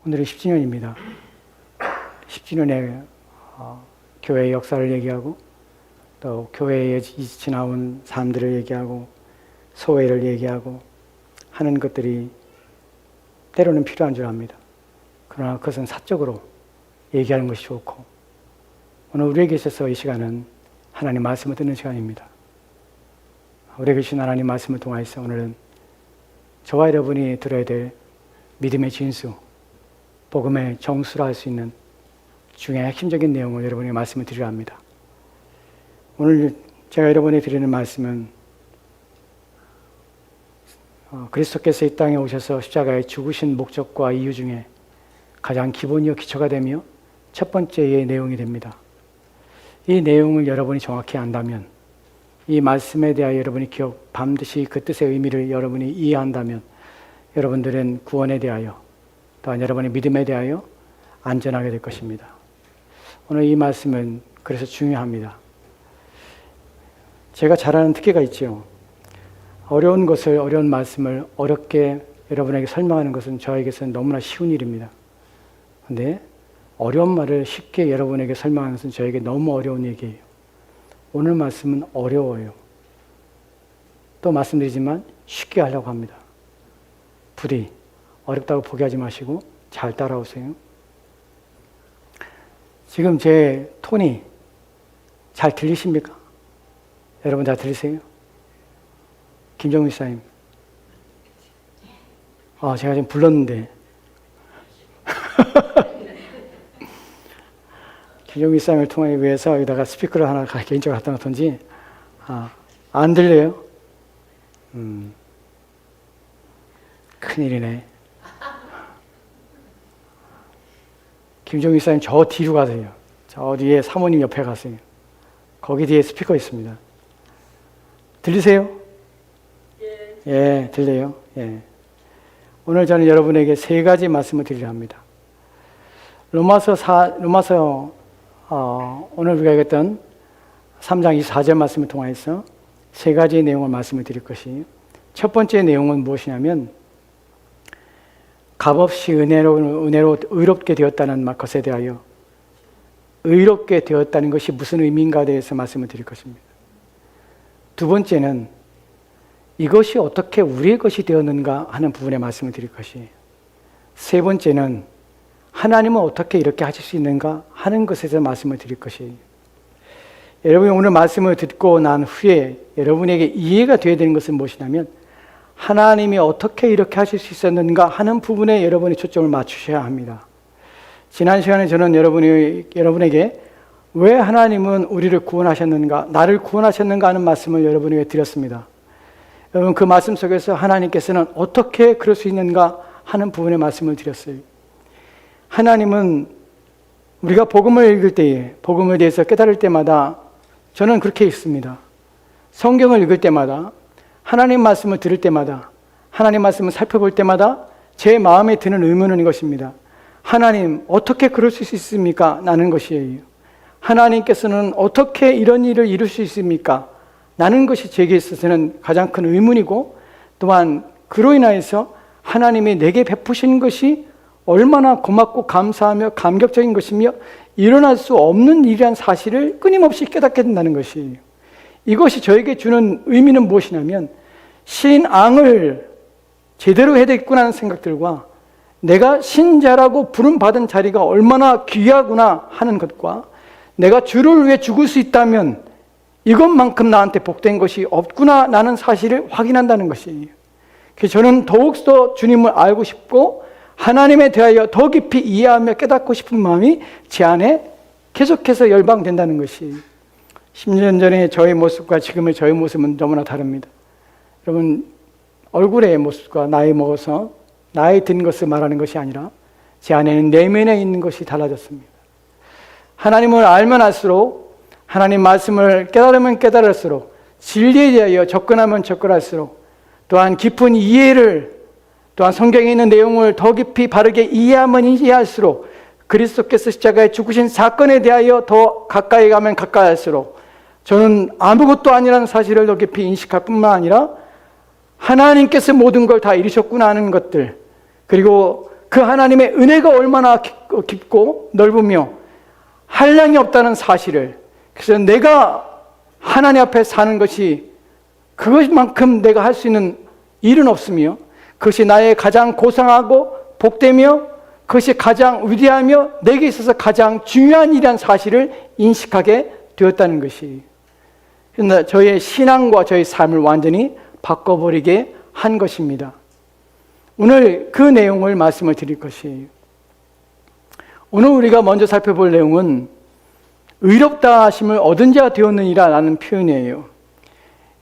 오늘은 10주년입니다. 10주년의 교회의 역사를 얘기하고 또 교회에 지나온 사람들을 얘기하고 소회를 얘기하고 하는 것들이 때로는 필요한 줄 압니다. 그러나 그것은 사적으로 얘기하는 것이 좋고, 오늘 우리에게 있어서 이 시간은 하나님 말씀을 듣는 시간입니다. 우리에게 주신 하나님 말씀을 통하여서 오늘은 저와 여러분이 들어야 될 믿음의 진수, 복음의 정수라 할 수 있는 중요한 핵심적인 내용을 여러분에게 말씀을 드리려 합니다. 오늘 제가 여러분에게 드리는 말씀은 그리스도께서 이 땅에 오셔서 십자가에 죽으신 목적과 이유 중에 가장 기본이요 기초가 되며 첫 번째의 내용이 됩니다. 이 내용을 여러분이 정확히 안다면, 이 말씀에 대하여 여러분이 반드시 그 뜻의 의미를 여러분이 이해한다면 여러분들은 구원에 대하여 또한 여러분의 믿음에 대하여 안전하게 될 것입니다. 오늘 이 말씀은 그래서 중요합니다. 제가 잘 아는 특기가 있죠. 어려운 것을, 어려운 말씀을 어렵게 여러분에게 설명하는 것은 저에게서는 너무나 쉬운 일입니다. 그런데 어려운 말을 쉽게 여러분에게 설명하는 것은 저에게 너무 어려운 얘기예요. 오늘 말씀은 어려워요. 또 말씀드리지만 쉽게 하려고 합니다. 부디 어렵다고 포기하지 마시고 잘 따라오세요. 지금 제 톤이 잘 들리십니까? 여러분 잘 들리세요? 김정민 사님. 제가 지금 불렀는데. 김정민 사님을 통하기 위해서 여기다가 스피커를 하나 개인적으로 갖다 놓던지, 안 들려요? 큰일이네. 김정민 사님 저 뒤로 가세요. 저 뒤에 사모님 옆에 가세요. 거기 뒤에 스피커 있습니다. 들리세요? 예, 들려요. 예. 오늘 저는 여러분에게 세 가지 말씀을 드리려 합니다. 로마서 오늘 우리가 읽었던 3장 24절 말씀을 통해서 세 가지의 내용을 말씀을 드릴 것이에요. 첫 번째 내용은 무엇이냐면, 값없이 의롭게 되었다는 것에 대하여, 의롭게 되었다는 것이 무슨 의미인가에 대해서 말씀을 드릴 것입니다. 두 번째는 이것이 어떻게 우리의 것이 되었는가 하는 부분에 말씀을 드릴 것이에요. 세 번째는 하나님은 어떻게 이렇게 하실 수 있는가 하는 것에 대해서 말씀을 드릴 것이에요. 여러분이 오늘 말씀을 듣고 난 후에 여러분에게 이해가 되어야 되는 것은 무엇이냐면, 하나님이 어떻게 이렇게 하실 수 있었는가 하는 부분에 여러분이 초점을 맞추셔야 합니다. 지난 시간에 저는 여러분에게 왜 하나님은 우리를 구원하셨는가, 나를 구원하셨는가 하는 말씀을 여러분에게 드렸습니다. 여러분, 그 말씀 속에서 하나님께서는 어떻게 그럴 수 있는가 하는 부분에 말씀을 드렸어요. 하나님은 우리가 복음을 읽을 때에, 복음에 대해서 깨달을 때마다 저는 그렇게 읽습니다. 성경을 읽을 때마다, 하나님 말씀을 들을 때마다, 하나님 말씀을 살펴볼 때마다 제 마음에 드는 의문은 이것입니다. 하나님, 어떻게 그럴 수 있습니까? 라는 것이에요. 하나님께서는 어떻게 이런 일을 이룰 수 있습니까? 라는 것이 제게 있어서는 가장 큰 의문이고, 또한 그로 인하여서 하나님이 내게 베푸신 것이 얼마나 고맙고 감사하며 감격적인 것이며 일어날 수 없는 일이란 사실을 끊임없이 깨닫게 된다는 것이에요. 이것이 저에게 주는 의미는 무엇이냐면, 신앙을 제대로 해야 되겠구나 하는 생각들과 내가 신자라고 부름받은 자리가 얼마나 귀하구나 하는 것과 내가 주를 위해 죽을 수 있다면 이것만큼 나한테 복된 것이 없구나 라는 사실을 확인한다는 것이에요. 그래서 저는 더욱더 주님을 알고 싶고 하나님에 대하여 더 깊이 이해하며 깨닫고 싶은 마음이 제 안에 계속해서 열방된다는 것이에요. 10년 전에 저의 모습과 지금의 저의 모습은 너무나 다릅니다. 여러분, 얼굴의 모습과 나이 먹어서 나이 든 것을 말하는 것이 아니라 제 안에는 내면에 있는 것이 달라졌습니다. 하나님을 알면 알수록, 하나님 말씀을 깨달으면 깨달을수록, 진리에 대하여 접근하면 접근할수록, 또한 깊은 이해를, 또한 성경에 있는 내용을 더 깊이 바르게 이해하면 이해할수록, 그리스도께서 십자가에 죽으신 사건에 대하여 더 가까이 가면 가까이 할수록 저는 아무것도 아니라는 사실을 더 깊이 인식할 뿐만 아니라 하나님께서 모든 걸 다 이루셨구나 하는 것들, 그리고 그 하나님의 은혜가 얼마나 깊고 넓으며 한량이 없다는 사실을, 그래서 내가 하나님 앞에 사는 것이 그것만큼 내가 할 수 있는 일은 없으며 그것이 나의 가장 고상하고 복되며 그것이 가장 위대하며 내게 있어서 가장 중요한 일이라는 사실을 인식하게 되었다는 것이 저의 신앙과 저의 삶을 완전히 바꿔버리게 한 것입니다. 오늘 그 내용을 말씀을 드릴 것이에요. 오늘 우리가 먼저 살펴볼 내용은 의롭다 하심을 얻은 자가 되었느니라 라는 표현이에요.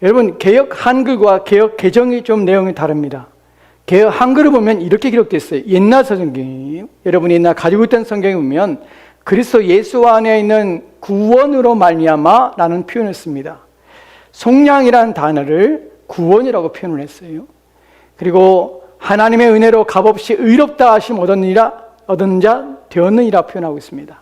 여러분, 개역 한글과 개역 개정이 좀 내용이 다릅니다. 개역 한글을 보면 이렇게 기록되어 있어요. 옛날 성경이에요. 여러분이 옛날 가지고 있던 성경에 보면 그리스도 예수 안에 있는 구원으로 말미암아 라는 표현을 씁니다. 속량이라는 단어를 구원이라고 표현을 했어요. 그리고 하나님의 은혜로 값없이 의롭다 하심 얻은 자 되었느니라 표현하고 있습니다.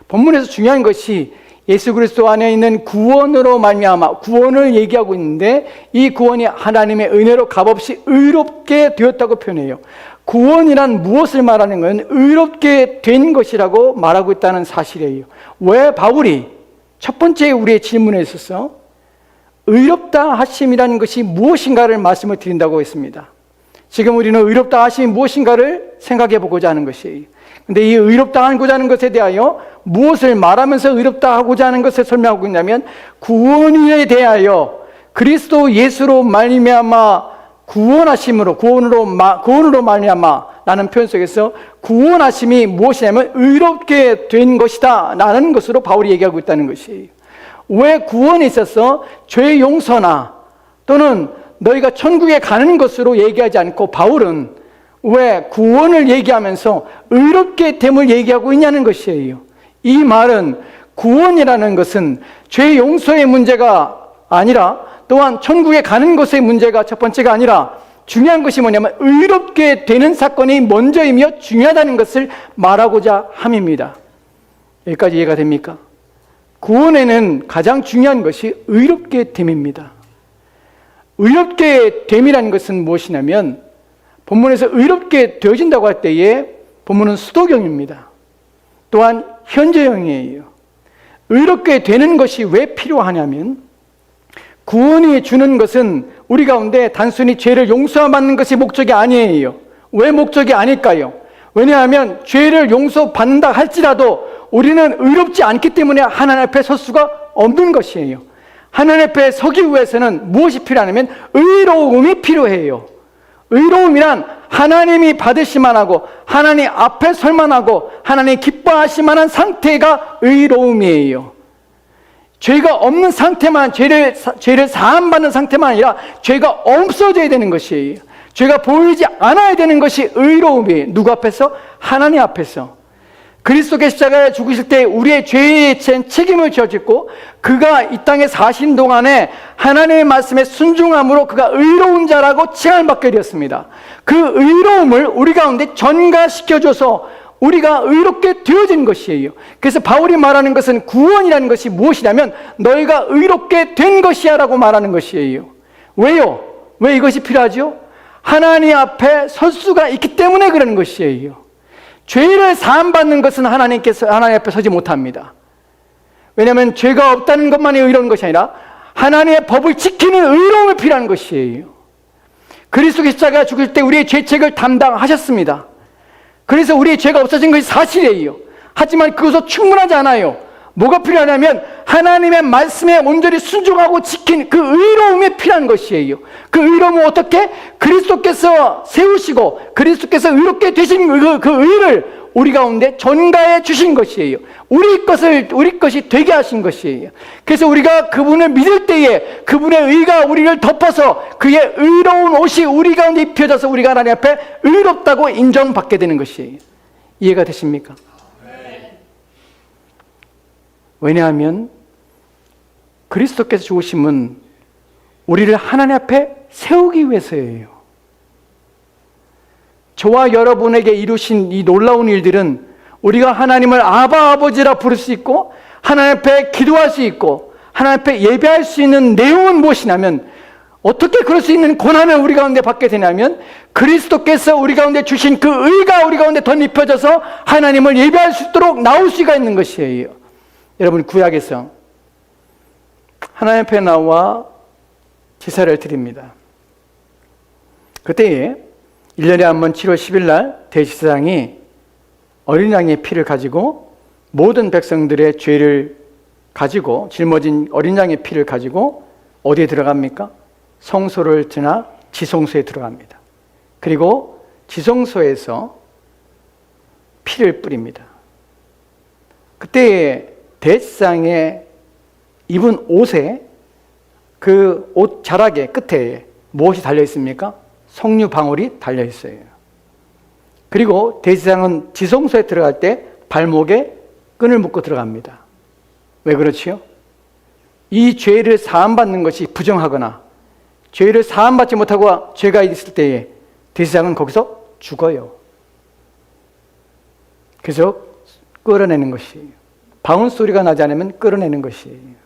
본문에서 중요한 것이 예수 그리스도 안에 있는 구원으로 말미암아 구원을 얘기하고 있는데 이 구원이 하나님의 은혜로 값없이 의롭게 되었다고 표현해요. 구원이란 무엇을 말하는 건 의롭게 된 것이라고 말하고 있다는 사실이에요. 왜 바울이 첫 번째 우리의 질문에 있어서 의롭다 하심이라는 것이 무엇인가를 말씀을 드린다고 했습니다. 지금 우리는 의롭다 하심이 무엇인가를 생각해 보고자 하는 것이에요. 근데 이 의롭다 하고자 하는 것에 대하여 무엇을 말하면서 의롭다 하고자 하는 것을 설명하고 있냐면 구원에 대하여 그리스도 예수로 말미암아 구원하심으로 구원으로 말미암아 라는 표현 속에서 구원하심이 무엇이냐면 의롭게 된 것이다 라는 것으로 바울이 얘기하고 있다는 것이에요. 왜 구원에 있어서 죄 용서나 또는 너희가 천국에 가는 것으로 얘기하지 않고 바울은 왜 구원을 얘기하면서 의롭게 됨을 얘기하고 있냐는 것이에요. 이 말은 구원이라는 것은 죄 용서의 문제가 아니라 또한 천국에 가는 것의 문제가 첫 번째가 아니라 중요한 것이 뭐냐면 의롭게 되는 사건이 먼저이며 중요하다는 것을 말하고자 함입니다. 여기까지 이해가 됩니까? 구원에는 가장 중요한 것이 의롭게 됨입니다. 의롭게 됨이라는 것은 무엇이냐면 본문에서 의롭게 되어진다고 할 때에 본문은 수도경입니다. 또한 현재형이에요. 의롭게 되는 것이 왜 필요하냐면 구원이 주는 것은 우리 가운데 단순히 죄를 용서받는 것이 목적이 아니에요. 왜 목적이 아닐까요? 왜냐하면 죄를 용서받는다 할지라도 우리는 의롭지 않기 때문에 하나님 앞에 설 수가 없는 것이에요. 하나님 앞에 서기 위해서는 무엇이 필요하냐면 의로움이 필요해요. 의로움이란 하나님이 받으시만하고 하나님 앞에 설만하고 하나님 기뻐하시만한 상태가 의로움이에요. 죄가 없는 상태만 죄를 사함받는 상태만 아니라 죄가 없어져야 되는 것이에요. 죄가 보이지 않아야 되는 것이 의로움이에요. 누구 앞에서? 하나님 앞에서. 그리스도께 십자가에 죽으실 때 우리의 죄에 대한 책임을 져주고 그가 이 땅에 사신 동안에 하나님의 말씀에 순종함으로 그가 의로운 자라고 칭함을 받게 되었습니다. 그 의로움을 우리 가운데 전가시켜줘서 우리가 의롭게 되어진 것이에요. 그래서 바울이 말하는 것은 구원이라는 것이 무엇이냐면 너희가 의롭게 된 것이야 라고 말하는 것이에요. 왜요? 왜 이것이 필요하죠? 하나님 앞에 설 수가 있기 때문에 그러는 것이에요. 죄를 사함받는 것은 하나님 앞에 서지 못합니다. 왜냐하면 죄가 없다는 것만이 의로운 것이 아니라 하나님의 법을 지키는 의로움이 필요한 것이에요. 그리스도 십자가에 죽을 때 우리의 죄책을 담당하셨습니다. 그래서 우리의 죄가 없어진 것이 사실이에요. 하지만 그것도 충분하지 않아요. 뭐가 필요하냐면 하나님의 말씀에 온전히 순종하고 지킨 그 의로움이 필요한 것이에요. 그 의로움은 어떻게? 그리스도께서 세우시고 그리스도께서 의롭게 되신 그 의를 우리 가운데 전가해 주신 것이에요. 우리 것이 되게 하신 것이에요. 그래서 우리가 그분을 믿을 때에 그분의 의가 우리를 덮어서 그의 의로운 옷이 우리 가운데 입혀져서 우리가 하나님 앞에 의롭다고 인정받게 되는 것이에요. 이해가 되십니까? 왜냐하면 그리스도께서 죽으심은 우리를 하나님 앞에 세우기 위해서예요. 저와 여러분에게 이루신 이 놀라운 일들은 우리가 하나님을 아바 아버지라 부를 수 있고 하나님 앞에 기도할 수 있고 하나님 앞에 예배할 수 있는 내용은 무엇이냐면 어떻게 그럴 수 있는 고난을 우리 가운데 받게 되냐면 그리스도께서 우리 가운데 주신 그 의가 우리 가운데 덧입혀져서 하나님을 예배할 수 있도록 나올 수가 있는 것이에요. 여러분, 구약에서 하나님 앞에 나와 제사를 드립니다. 그때에 1년에 한 번 7월 10일 날 대제사장이 어린 양의 피를 가지고 모든 백성들의 죄를 가지고 짊어진 어린 양의 피를 가지고 어디에 들어갑니까? 성소를 지나 지성소에 들어갑니다. 그리고 지성소에서 피를 뿌립니다. 그때 대제사장의 입은 옷에 그 옷 자락의 끝에 무엇이 달려 있습니까? 석류 방울이 달려 있어요. 그리고 대제사장은 지성소에 들어갈 때 발목에 끈을 묶고 들어갑니다. 왜 그렇지요? 이 죄를 사함받는 것이 부정하거나 죄를 사함받지 못하고 죄가 있을 때에 대제사장은 거기서 죽어요. 그래서 끌어내는 것이에요. 방울 소리가 나지 않으면 끌어내는 것이에요.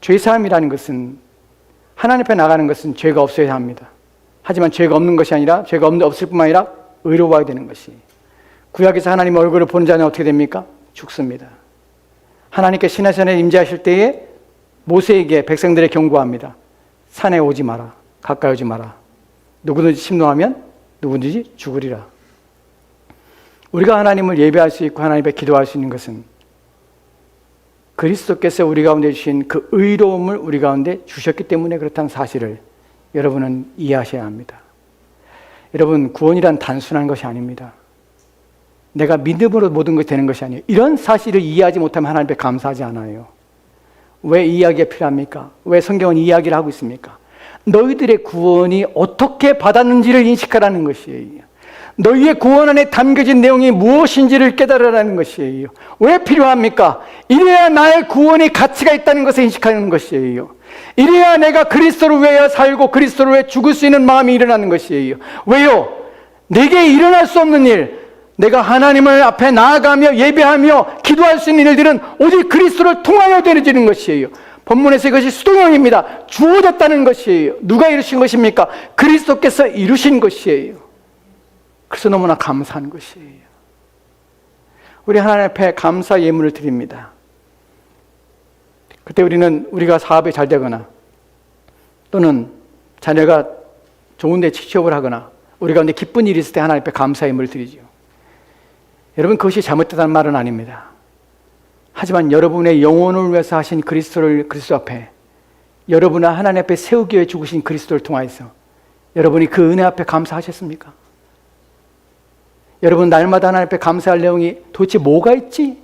죄사함이라는 것은 하나님 앞에 나가는 것은 죄가 없어야 합니다. 하지만 죄가 없는 것이 아니라 죄가 없을 뿐만 아니라 의로워야 되는 것이. 구약에서 하나님의 얼굴을 보는 자는 어떻게 됩니까? 죽습니다. 하나님께 시내산에 임재하실 때에 모세에게 백성들의 경고합니다. 산에 오지 마라. 가까이 오지 마라. 누구든지 침노하면 누구든지 죽으리라. 우리가 하나님을 예배할 수 있고 하나님 앞에 기도할 수 있는 것은 그리스도께서 우리 가운데 주신 그 의로움을 우리 가운데 주셨기 때문에 그렇다는 사실을 여러분은 이해하셔야 합니다. 여러분, 구원이란 단순한 것이 아닙니다. 내가 믿음으로 모든 것이 되는 것이 아니에요. 이런 사실을 이해하지 못하면 하나님 앞에 감사하지 않아요. 왜 이 이야기가 필요합니까? 왜 성경은 이 이야기를 하고 있습니까? 너희들의 구원이 어떻게 받았는지를 인식하라는 것이에요. 너희의 구원 안에 담겨진 내용이 무엇인지를 깨달으라는 것이에요. 왜 필요합니까? 이래야 나의 구원이 가치가 있다는 것을 인식하는 것이에요. 이래야 내가 그리스도를 위하여 살고 그리스도를 위해 죽을 수 있는 마음이 일어나는 것이에요. 왜요? 내게 일어날 수 없는 일, 내가 하나님을 앞에 나아가며 예배하며 기도할 수 있는 일들은 오직 그리스도를 통하여 되어지는 것이에요. 본문에서 이것이 수동형입니다. 주어졌다는 것이에요. 누가 이루신 것입니까? 그리스도께서 이루신 것이에요. 그래서 너무나 감사한 것이에요. 우리 하나님 앞에 감사 예물을 드립니다. 그때 우리가 사업이 잘 되거나 또는 자녀가 좋은 데 취업을 하거나 우리 가운데 기쁜 일이 있을 때 하나님 앞에 감사 예물을 드리죠. 여러분, 그것이 잘못됐다는 말은 아닙니다. 하지만 여러분의 영혼을 위해서 하신 그리스도 앞에, 여러분을 하나님 앞에 세우기 위해 죽으신 그리스도를 통하여서 여러분이 그 은혜 앞에 감사하셨습니까? 여러분, 날마다 하나님 앞에 감사할 내용이 도대체 뭐가 있지?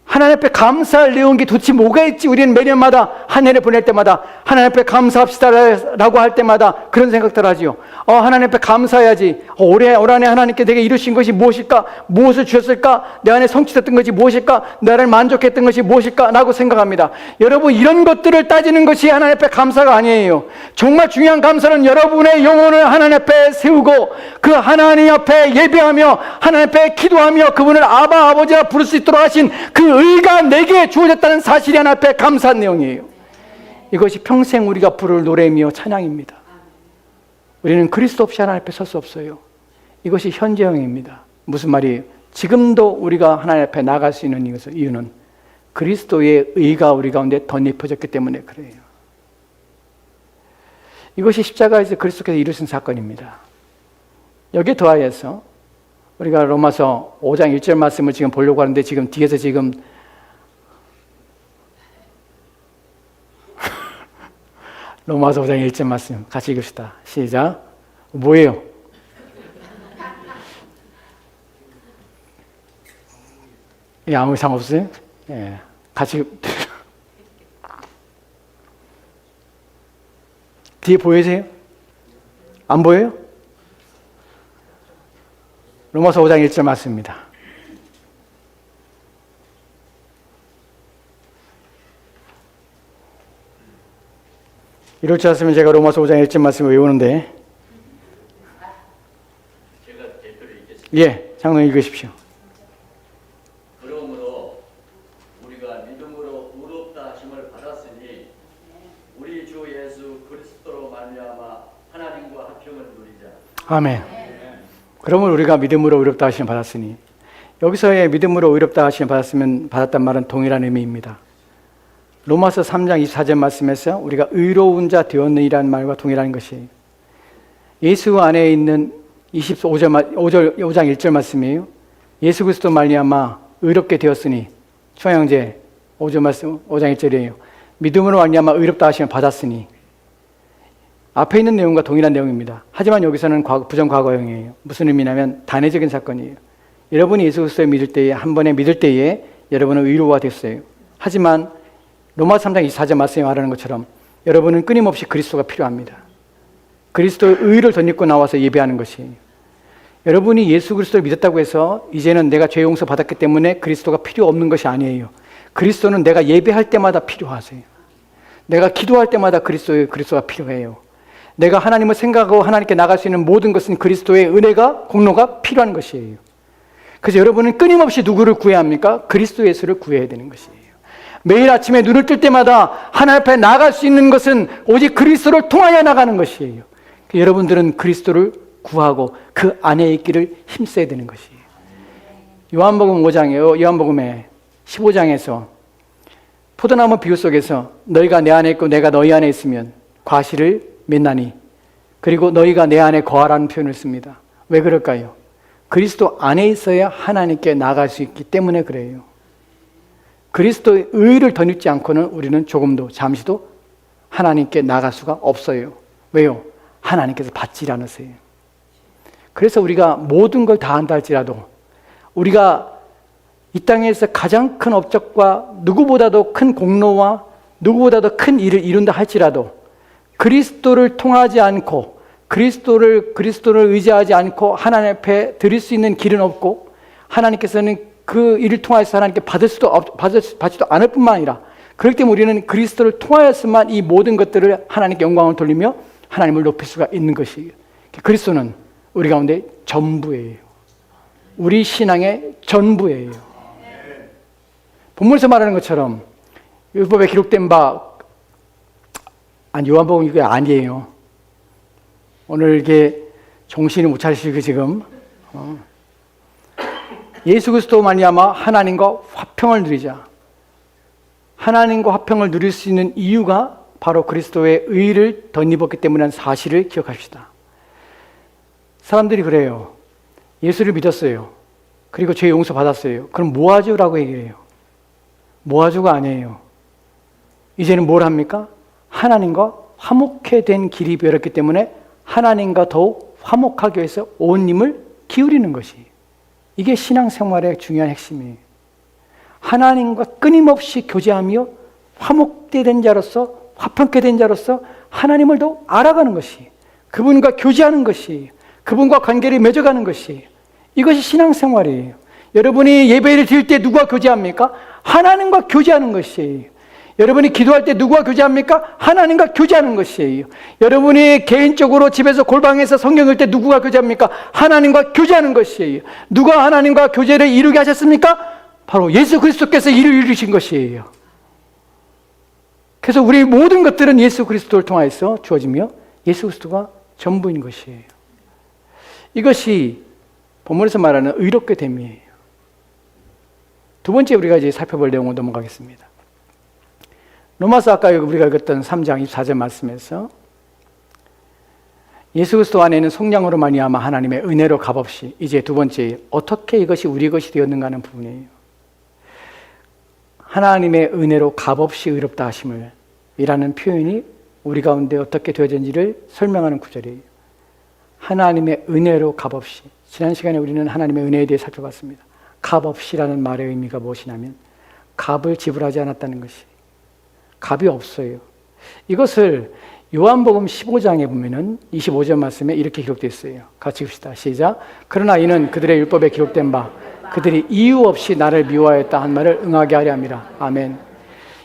하나님 앞에 감사할 내용이 도대체 뭐가 있지? 우리는 매년마다 한 해를 보낼 때마다 하나님 앞에 감사합시다라고 할 때마다 그런 생각들 하지요. 하나님 앞에 감사해야지. 올 한해 하나님께 내게 이루신 것이 무엇일까? 무엇을 주셨을까? 내 안에 성취됐던 것이 무엇일까? 나를 만족했던 것이 무엇일까? 라고 생각합니다. 여러분, 이런 것들을 따지는 것이 하나님 앞에 감사가 아니에요. 정말 중요한 감사는 여러분의 영혼을 하나님 앞에 세우고 그 하나님 앞에 예배하며 하나님 앞에 기도하며 그분을 아바 아버지라 부를 수 있도록 하신 그 의가 내게 주어졌다는 사실이 하나님 앞에 감사한 내용이에요. 이것이 평생 우리가 부를 노래이며 찬양입니다. 우리는 그리스도 없이 하나님 앞에 설 수 없어요. 이것이 현재형입니다. 무슨 말이에요? 지금도 우리가 하나님 앞에 나갈 수 있는 이유는 그리스도의 의가 우리 가운데 덧입혀졌기 때문에 그래요. 이것이 십자가에서 그리스도께서 이루신 사건입니다. 여기에 더하여서 우리가 로마서 5장 1절 말씀을 지금 보려고 하는데 지금 뒤에서 지금 로마서 5장 1절 말씀 같이 읽읍시다. 시작. 뭐예요? 예, 아무 이상 없어요? 예, 같이 뒤에 보이세요? 안 보여요? 로마서 5장 1절 말씀입니다. 이럴 줄 알았으면 제가 로마서 5장 1절 말씀을 외우는데. 제가 대표를 읽겠습니다. 예, 장로님 읽으십시오. 그러므로 우리가 믿음으로 의롭다 하심을 받았으니 우리 주 그리스도로 말미암아 하나님과 화평을 누리자. 아멘. 그러면 우리가 믿음으로 의롭다 하심을 받았으니, 여기서의 믿음으로 의롭다 하심을 받았단 말은 동일한 의미입니다. 로마서 3장 24절 말씀에서 우리가 의로운 자 되었느니라는 말과 동일한 것이에요. 예수 안에 있는 5장 1절 말씀이에요. 예수 그리스도 말미암아 의롭게 되었으니, 초형제 5장 1절이에요. 믿음으로 말미암아 의롭다 하심을 받았으니, 앞에 있는 내용과 동일한 내용입니다. 하지만 여기서는 부정과거형이에요. 무슨 의미냐면 단회적인 사건이에요. 여러분이 예수 그리스도를 믿을 때에, 한 번에 믿을 때에 여러분은 의로가 됐어요. 하지만 로마서 3장 24절 말씀에 말하는 것처럼 여러분은 끊임없이 그리스도가 필요합니다. 그리스도의 의를 덧입고 나와서 예배하는 것이에요. 여러분이 예수 그리스도를 믿었다고 해서 이제는 내가 죄 용서 받았기 때문에 그리스도가 필요 없는 것이 아니에요. 그리스도는 내가 예배할 때마다 필요하세요. 내가 기도할 때마다 그리스도가 필요해요. 내가 하나님을 생각하고 하나님께 나갈 수 있는 모든 것은 그리스도의 은혜가, 공로가 필요한 것이에요. 그래서 여러분은 끊임없이 누구를 구해야 합니까? 그리스도 예수를 구해야 되는 것이에요. 매일 아침에 눈을 뜰 때마다 하나님 앞에 나갈 수 있는 것은 오직 그리스도를 통하여 나가는 것이에요. 여러분들은 그리스도를 구하고 그 안에 있기를 힘써야 되는 것이에요. 요한복음 5장이에요. 요한복음의 15장에서 포도나무 비유 속에서 너희가 내 안에 있고 내가 너희 안에 있으면 과실을 맺나니, 그리고 너희가 내 안에 거하라는 표현을 씁니다. 왜 그럴까요? 그리스도 안에 있어야 하나님께 나갈 수 있기 때문에 그래요. 그리스도의 의를 덧입지 않고는 우리는 조금도 잠시도 하나님께 나갈 수가 없어요. 왜요? 하나님께서 받지 않으세요. 그래서 우리가 모든 걸 다 한다 할지라도, 우리가 이 땅에서 가장 큰 업적과 누구보다도 큰 공로와 누구보다도 큰 일을 이룬다 할지라도 그리스도를 통하지 않고 그리스도를 의지하지 않고 하나님 앞에 드릴 수 있는 길은 없고, 하나님께서는 그 일을 통해서 하나님께 받지도 않을 뿐만 아니라, 그렇기 때문에 우리는 그리스도를 통하여서만 이 모든 것들을 하나님께 영광을 돌리며 하나님을 높일 수가 있는 것이에요. 그리스도는 우리 가운데 전부예요. 우리 신앙의 전부예요. 본문에서 말하는 것처럼 율법에 기록된 바, 요한복음 이게 아니에요. 오늘 이게 정신이 못 차리시고 지금 예수 그리스도 말미암아 하나님과 화평을 누리자. 하나님과 화평을 누릴 수 있는 이유가 바로 그리스도의 의를 덧입었기 때문이라는 사실을 기억합시다. 사람들이 그래요. 예수를 믿었어요. 그리고 죄 용서 받았어요. 그럼 뭐하죠? 라고 얘기해요. 뭐하죠가 아니에요. 이제는 뭘 합니까? 하나님과 화목해 된 길이 열렸기 때문에 하나님과 더욱 화목하기 위해서 온 힘을 기울이는 것이, 이게 신앙생활의 중요한 핵심이에요. 하나님과 끊임없이 교제하며 화목되게 된 자로서, 화평케 된 자로서 하나님을 더 알아가는 것이, 그분과 교제하는 것이, 그분과 관계를 맺어가는 것이, 이것이 신앙생활이에요. 여러분이 예배를 드릴 때 누구와 교제합니까? 하나님과 교제하는 것이에요. 여러분이 기도할 때 누구와 교제합니까? 하나님과 교제하는 것이에요. 여러분이 개인적으로 집에서 골방에서 성경 읽을 때 누구와 교제합니까? 하나님과 교제하는 것이에요. 누가 하나님과 교제를 이루게 하셨습니까? 바로 예수 그리스도께서 이를 이루신 것이에요. 그래서 우리 모든 것들은 예수 그리스도를 통하여서 주어지며 예수 그리스도가 전부인 것이에요. 이것이 본문에서 말하는 의롭게 됨이에요. 두 번째 우리가 이제 살펴볼 내용으로 넘어가겠습니다. 로마서 아까 우리가 읽었던 3장 24절 말씀에서 예수 그리스도 안에 있는 속량으로 말미암아 하나님의 은혜로 값없이, 이제 두 번째 어떻게 이것이 우리 것이 되었는가 하는 부분이에요. 하나님의 은혜로 값없이 의롭다 하심을 이라는 표현이 우리 가운데 어떻게 되어진지를 설명하는 구절이에요. 하나님의 은혜로 값없이. 지난 시간에 우리는 하나님의 은혜에 대해 살펴봤습니다. 값없이라는 말의 의미가 무엇이냐면 값을 지불하지 않았다는 것이, 값이 없어요. 이것을 요한복음 15장에 보면은 25절 말씀에 이렇게 기록되어 있어요. 같이 읽읍시다. 시작. 그러나 이는 그들의 율법에 기록된 바 그들이 이유 없이 나를 미워하였다 한 말을 응하게 하려 함이라. 아멘.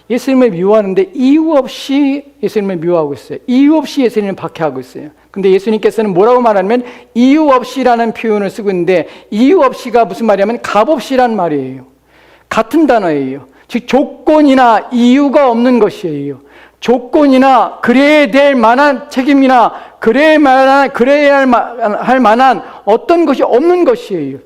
예수님을 미워하는데 이유 없이 예수님을 미워하고 있어요. 이유 없이 예수님을 박해하고 있어요. 근데 예수님께서는 뭐라고 말하냐면 이유 없이라는 표현을 쓰고 있는데, 이유 없이가 무슨 말이냐면 값 없이란 말이에요. 같은 단어예요. 즉 조건이나 이유가 없는 것이에요. 조건이나 그래야 될 만한 책임이나 그래야 할 만한 어떤 것이 없는 것이에요.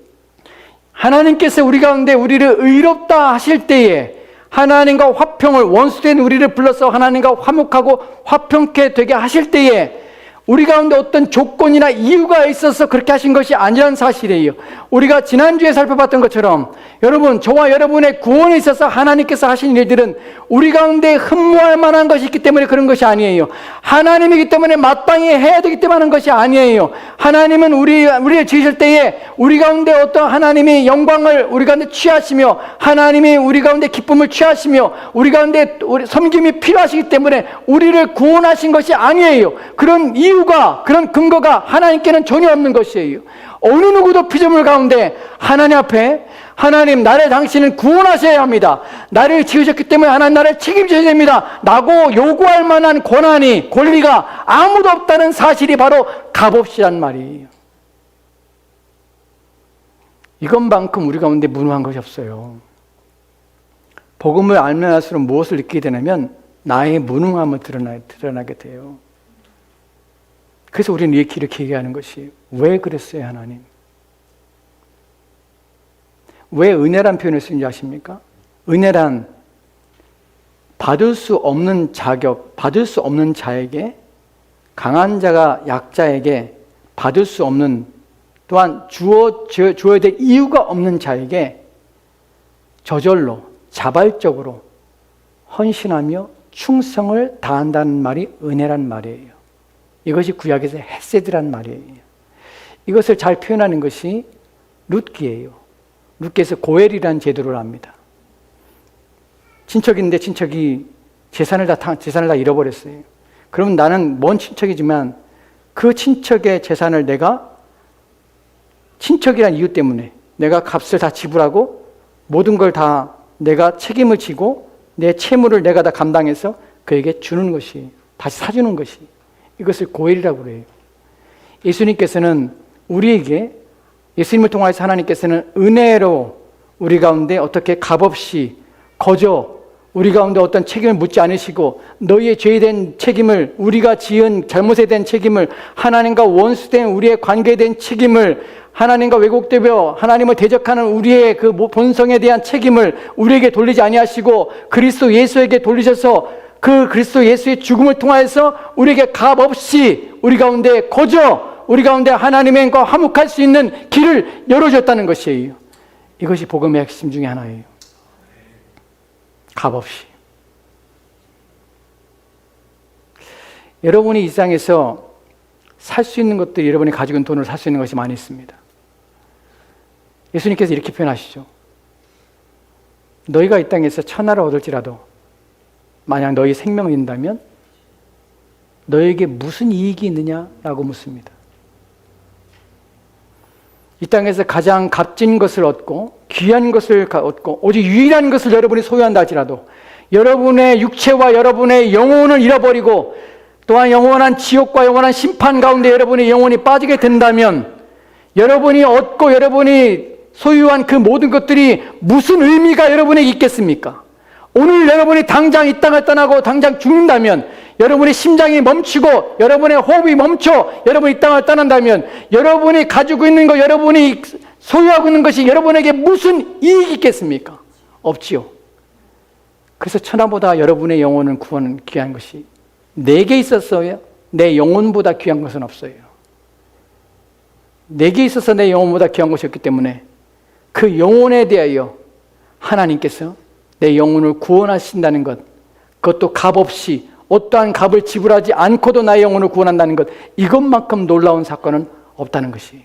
하나님께서 우리 가운데 우리를 의롭다 하실 때에 하나님과 화평을, 원수된 우리를 불러서 하나님과 화목하고 화평케 되게 하실 때에 우리 가운데 어떤 조건이나 이유가 있어서 그렇게 하신 것이 아니라는 사실이에요. 우리가 지난주에 살펴봤던 것처럼 여러분, 저와 여러분의 구원에 있어서 하나님께서 하신 일들은 우리 가운데 흠모할 만한 것이 있기 때문에 그런 것이 아니에요. 하나님이기 때문에 마땅히 해야 되기 때문에 하는 것이 아니에요. 하나님은 우리를 지으실 때에 우리 가운데 어떤 하나님이 영광을 우리 가운데 취하시며 하나님이 우리 가운데 기쁨을 취하시며 우리 가운데 섬김이 필요하시기 때문에 우리를 구원하신 것이 아니에요. 그런 이유가, 그런 근거가 하나님께는 전혀 없는 것이에요. 어느 누구도 피조물 가운데 하나님 앞에 하나님, 나를 당신은 구원하셔야 합니다. 나를 지으셨기 때문에 하나님 나를 책임져야 됩니다. 라고 요구할 만한 권리가 아무도 없다는 사실이 바로 값없이란 말이에요. 이것만큼 우리 가운데 무능한 것이 없어요. 복음을 알면 할수록 무엇을 느끼게 되냐면 나의 무능함을 드러나게 돼요. 그래서 우리는 이렇게 얘기하는 것이, 왜 그랬어요, 하나님? 왜 은혜란 표현을 쓰는지 아십니까? 은혜란 받을 수 없는 자격, 받을 수 없는 자에게, 강한 자가 약자에게 받을 수 없는, 또한 주어야 될 이유가 없는 자에게 저절로, 자발적으로 헌신하며 충성을 다한다는 말이 은혜란 말이에요. 이것이 구약에서 헤세드란 말이에요. 이것을 잘 표현하는 것이 룻기예요. 룻기에서 고엘이라는 제도를 합니다. 친척인데 친척이 재산을 다 잃어버렸어요. 그럼 나는 먼 친척이지만 그 친척의 재산을 내가 친척이란 이유 때문에 내가 값을 다 지불하고 모든 걸 다 내가 책임을 지고 내 채무를 내가 다 감당해서 그에게 주는 것이, 다시 사주는 것이, 이것을 고엘이라고 그래요. 예수님께서는 우리에게, 예수님을 통해서 하나님께서는 은혜로 우리 가운데 어떻게 값없이 거저 우리 가운데 어떤 책임을 묻지 않으시고 너희의 죄에 대한 책임을, 우리가 지은 잘못에 대한 책임을, 하나님과 원수된 우리의 관계에 대한 책임을, 하나님과 왜곡되며 하나님을 대적하는 우리의 그 본성에 대한 책임을 우리에게 돌리지 아니하시고 그리스도 예수에게 돌리셔서 그 그리스도 예수의 죽음을 통하여서 우리에게 값없이 우리 가운데 거저 우리 가운데 하나님과 화목할 수 있는 길을 열어줬다는 것이에요. 이것이 복음의 핵심 중에 하나예요. 값없이. 여러분이 이 세상에서 살 수 있는 것들이, 여러분이 가지고 있는 돈으로 살 수 있는 것이 많이 있습니다. 예수님께서 이렇게 표현하시죠. 너희가 이 땅에서 천하를 얻을지라도 만약 너희 생명을 잃는다면 너에게 무슨 이익이 있느냐라고 묻습니다. 이 땅에서 가장 값진 것을 얻고 귀한 것을 얻고 오직 유일한 것을 여러분이 소유한다 할지라도 여러분의 육체와 여러분의 영혼을 잃어버리고 또한 영원한 지옥과 영원한 심판 가운데 여러분의 영혼이 빠지게 된다면 여러분이 얻고 여러분이 소유한 그 모든 것들이 무슨 의미가 여러분에게 있겠습니까? 오늘 여러분이 당장 이 땅을 떠나고 당장 죽는다면 여러분의 심장이 멈추고 여러분의 호흡이 멈춰 여러분이 이 땅을 떠난다면 여러분이 가지고 있는 것, 여러분이 소유하고 있는 것이 여러분에게 무슨 이익이 있겠습니까? 없지요. 그래서 천하보다 여러분의 영혼을 구하는 귀한 것이 내게 있었어요. 내 영혼보다 귀한 것은 없어요. 내게 있어서 내 영혼보다 귀한 것이 없기 때문에 그 영혼에 대하여 하나님께서 내 영혼을 구원하신다는 것, 그것도 값없이 어떠한 값을 지불하지 않고도 나의 영혼을 구원한다는 것, 이것만큼 놀라운 사건은 없다는 것이.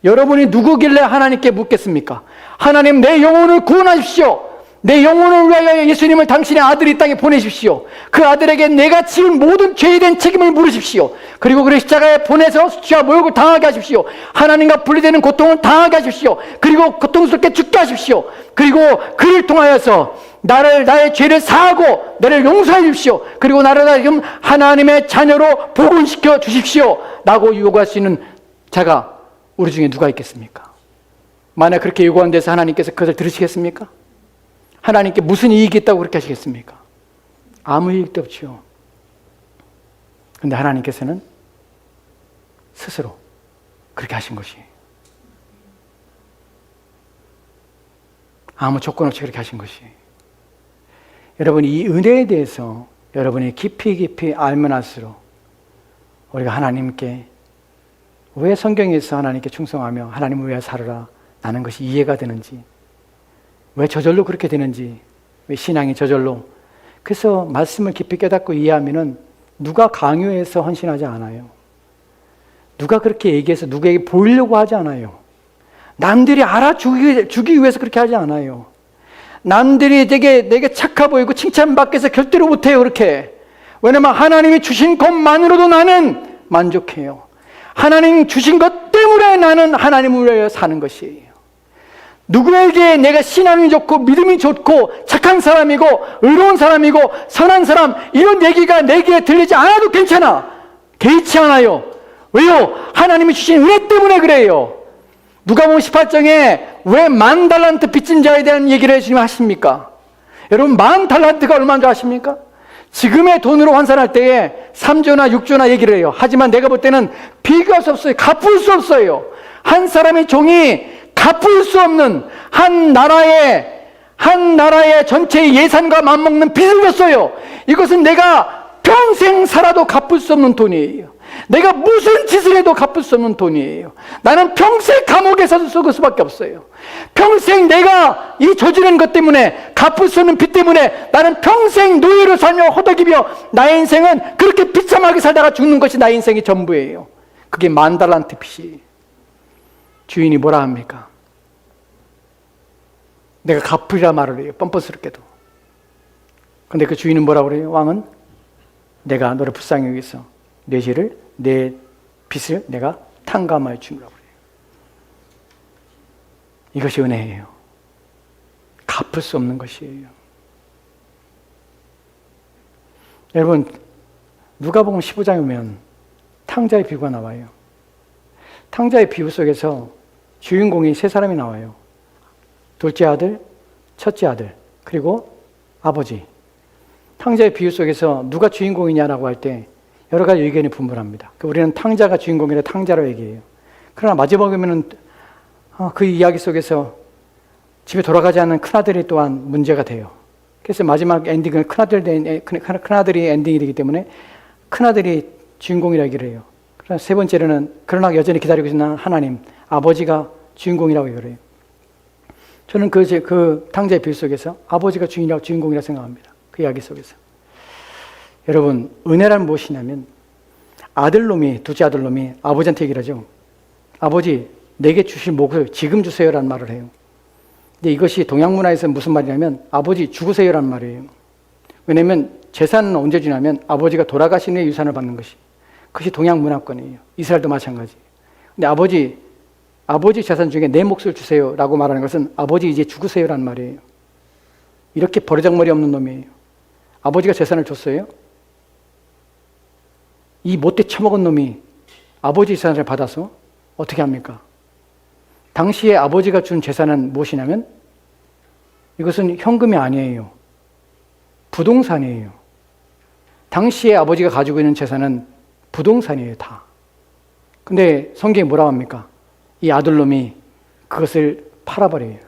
여러분이 누구길래 하나님께 묻겠습니까? 하나님, 내 영혼을 구원하십시오. 내 영혼을 위하여 예수님을 당신의 아들이 이 땅에 보내십시오. 그 아들에게 내가 지은 모든 죄에 대한 책임을 물으십시오. 그리고 그를 십자가에 보내서 죄와 모욕을 당하게 하십시오. 하나님과 분리되는 고통을 당하게 하십시오. 그리고 고통스럽게 죽게 하십시오. 그리고 그를 통하여서 나의 죄를 사하고 나를 용서해 주십시오. 그리고 나를 지금 하나님의 자녀로 복원시켜 주십시오. 라고 요구할 수 있는 자가 우리 중에 누가 있겠습니까? 만약 그렇게 요구한 데서 하나님께서 그것을 들으시겠습니까? 하나님께 무슨 이익이 있다고 그렇게 하시겠습니까? 아무 일도 없죠. 그런데 하나님께서는 스스로 그렇게 하신 것이에요. 아무 조건 없이 그렇게 하신 것이에요. 여러분, 이 은혜에 대해서 여러분이 깊이 알면 할수록 우리가 하나님께 왜 성경에서 하나님께 충성하며 하나님을 위해 살아라 나는 것이 이해가 되는지, 왜 저절로 그렇게 되는지, 왜 신앙이 저절로. 그래서 말씀을 깊이 깨닫고 이해하면은 누가 강요해서 헌신하지 않아요. 누가 그렇게 얘기해서 누구에게 보이려고 하지 않아요. 남들이 알아주기 위해서 그렇게 하지 않아요. 남들이 내게 착해 보이고 칭찬받기 위해서 절대로 못해요, 그렇게. 왜냐면 하나님이 주신 것만으로도 나는 만족해요. 하나님 주신 것 때문에 나는 하나님을 위하여 사는 것이에요. 누구에게 내가 신앙이 좋고 믿음이 좋고 착한 사람이고 의로운 사람이고 선한 사람 이런 얘기가 내게 들리지 않아도 괜찮아. 개의치 않아요. 왜요? 하나님이 주신 은혜 때문에 그래요. 누가복음 18장에 왜 10,000달란트 빚진 자에 대한 얘기를 주님 하십니까? 여러분 10,000달란트가 얼마인 줄 아십니까? 지금의 돈으로 환산할 때에 3조나 6조나 얘기를 해요. 하지만 내가 볼 때는 비교할 수 없어요. 갚을 수 없어요. 한 사람의 종이 갚을 수 없는 한 나라의 전체의 예산과 맞먹는 빚을 졌어요. 이것은 내가 평생 살아도 갚을 수 없는 돈이에요. 내가 무슨 짓을 해도 갚을 수 없는 돈이에요. 나는 평생 감옥에서 썩을 수밖에 없어요. 평생 내가 이 저지른 것 때문에 갚을 수 없는 빚 때문에 나는 평생 노예로 살며 허덕이며 나의 인생은 그렇게 비참하게 살다가 죽는 것이 나의 인생의 전부예요. 그게 10,000달란트 빚이에요. 주인이 뭐라 합니까? 내가 갚으리라 말을 해요. 뻔뻔스럽게도. 근데 그 주인은 뭐라고 그래요? 왕은 내가 너를 불쌍히 여기서 내 빚을 내가 탕감하여 주노라고 그래요. 이것이 은혜예요. 갚을 수 없는 것이에요. 여러분, 누가복음 15장에 보면 탕자의 비유가 나와요. 탕자의 비유 속에서 주인공이 세 사람이 나와요. 둘째 아들, 첫째 아들, 그리고 아버지. 탕자의 비유 속에서 누가 주인공이냐라고 할 때 여러 가지 의견이 분분합니다. 우리는 탕자가 주인공이라 탕자로 얘기해요. 그러나 마지막에 보면 그 이야기 속에서 집에 돌아가지 않는 큰아들이 또한 문제가 돼요. 그래서 마지막 엔딩은 큰아들이 엔딩이 되기 때문에 큰아들이 주인공이라 얘기를 해요. 그러나 세 번째로는 그러나 여전히 기다리고 있는 하나님, 아버지가 주인공이라고 얘기를 해요. 저는 그 탕자의 비유 속에서 아버지가 주인공이라고 생각합니다. 그 이야기 속에서. 여러분, 은혜란 무엇이냐면 둘째 아들놈이 아버지한테 얘기를 하죠. 아버지, 내게 주실 몫을 지금 주세요라는 말을 해요. 근데 이것이 동양 문화에서 무슨 말이냐면 아버지 죽으세요라는 말이에요. 왜냐하면 재산은 언제 주냐면 아버지가 돌아가신 후에 유산을 받는 것이. 그것이 동양 문화권이에요. 이스라엘도 마찬가지. 근데 아버지 재산 중에 내 몫을 주세요라고 말하는 것은 아버지 이제 죽으세요라는 말이에요. 이렇게 버르장머리 없는 놈이에요. 아버지가 재산을 줬어요. 이 못돼 처먹은 놈이 아버지 재산을 받아서 어떻게 합니까? 당시에 아버지가 준 재산은 무엇이냐면 이것은 현금이 아니에요. 부동산이에요. 당시에 아버지가 가지고 있는 재산은 부동산이에요, 다. 근데 성경이 뭐라고 합니까? 이 아들놈이 그것을 팔아버려요.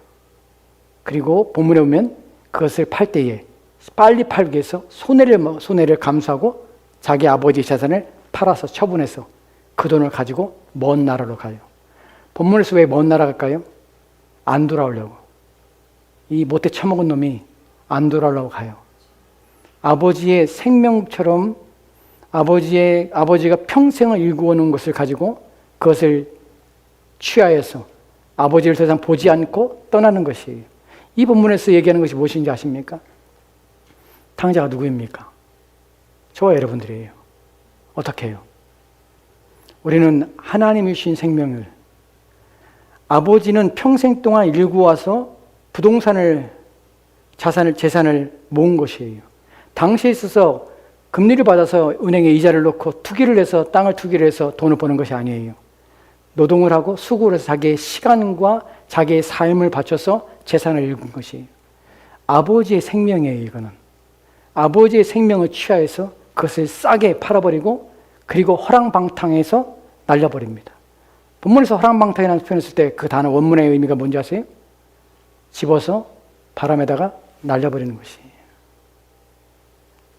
그리고 본문에 보면 그것을 팔 때에 빨리 팔기 위해서 손해를 감수하고 자기 아버지 재산을 팔아서 처분해서 그 돈을 가지고 먼 나라로 가요. 본문에서 왜 먼 나라 갈까요? 안 돌아오려고. 이 못돼 처먹은 놈이 안 돌아오려고 가요. 아버지의 생명처럼 아버지가 평생을 일구어 놓은 것을 가지고 그것을 취하여서 아버지를 더 이상 보지 않고 떠나는 것이에요. 이 본문에서 얘기하는 것이 무엇인지 아십니까? 탕자가 누구입니까? 저와 여러분들이에요. 어떻게 해요? 우리는 하나님이 주신 생명을 아버지는 평생 동안 일구어서 부동산을 재산을 모은 것이에요. 당시에 있어서 금리를 받아서 은행에 이자를 넣고 땅을 투기를 해서 돈을 버는 것이 아니에요. 노동을 하고 수고를 해서 자기의 시간과 자기의 삶을 바쳐서 재산을 일군 것이에요. 아버지의 생명이에요, 이거는. 아버지의 생명을 취하해서 그것을 싸게 팔아버리고 그리고 허랑방탕해서 날려버립니다. 본문에서 허랑방탕이라는 표현을 쓸 때 그 단어 원문의 의미가 뭔지 아세요? 집어서 바람에다가 날려버리는 것이.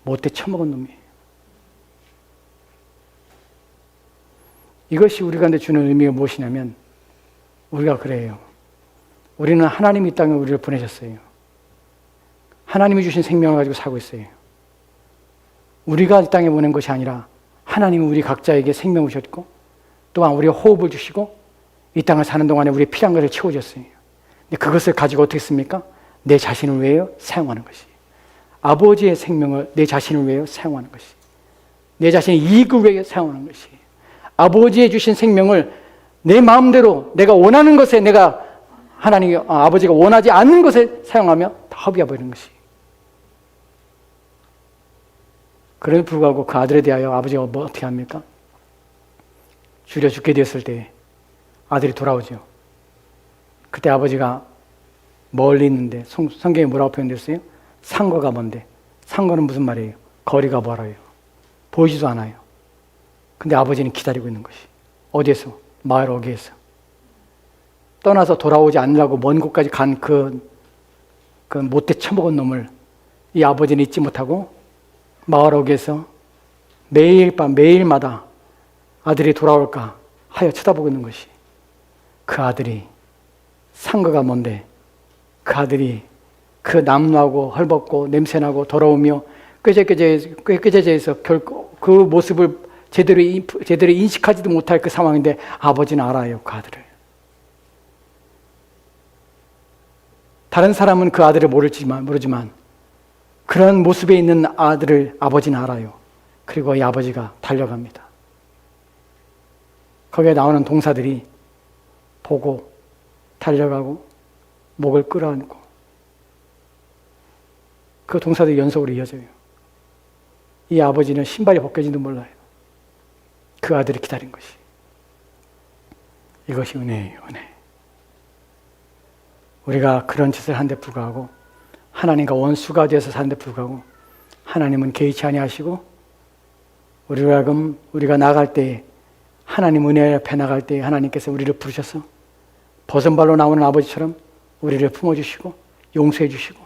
못돼 처먹은 놈이에요. 이것이 우리 가운데 주는 의미가 무엇이냐면 우리가 그래요. 우리는 하나님이 이 땅에 우리를 보내셨어요. 하나님이 주신 생명을 가지고 살고 있어요. 우리가 이 땅에 보낸 것이 아니라 하나님은 우리 각자에게 생명을 주셨고 또한 우리가 호흡을 주시고 이 땅을 사는 동안에 우리의 필요한 것을 채워줬어요. 근데 그것을 가지고 어떻게 씁니까? 내 자신을 위해 사용하는 것이. 아버지의 생명을 내 자신을 위해 사용하는 것이. 내 자신의 이익을 위해 사용하는 것이. 아버지의 주신 생명을 내 마음대로 내가 원하는 것에 내가 아버지가 원하지 않는 것에 사용하며 다 허비해버리는 것이. 그럼에도 불구하고 그 아들에 대하여 아버지가 어떻게 합니까? 줄여 죽게 되었을 때 아들이 돌아오죠. 그때 아버지가 멀리 있는데 성경에 뭐라고 표현됐어요? 상거가 먼데. 상거는 무슨 말이에요? 거리가 멀어요. 보이지도 않아요. 근데 아버지는 기다리고 있는 것이. 어디에서? 마을 어귀에서. 떠나서 돌아오지 않으려고 먼 곳까지 간 그 못돼 처먹은 놈을 이 아버지는 잊지 못하고 마을 어귀에서 매일 밤 매일마다 아들이 돌아올까 하여 쳐다보고 있는 것이. 그 아들이 상거가 뭔데 그 아들이 그 남루하고 헐벗고 냄새나고 더러우며 꾀죄죄해서 결코 그 모습을 제대로 인식하지도 못할 그 상황인데 아버지는 알아요. 그 아들을. 다른 사람은 그 아들을 모르지만 그런 모습에 있는 아들을 아버지는 알아요. 그리고 이 아버지가 달려갑니다. 거기에 나오는 동사들이 보고 달려가고 목을 끌어안고 그 동사들이 연속으로 이어져요. 이 아버지는 신발이 벗겨진지도 몰라요. 그 아들이 기다린 것이. 이것이 은혜예요. 은혜. 우리가 그런 짓을 한 데 불구하고 하나님과 원수가 되어서 사는 데 불구하고 하나님은 개의치 아니하시고 우리가 나갈 때 하나님 은혜 앞에 나갈 때 하나님께서 우리를 부르셔서 벗은 발로 나오는 아버지처럼 우리를 품어주시고 용서해 주시고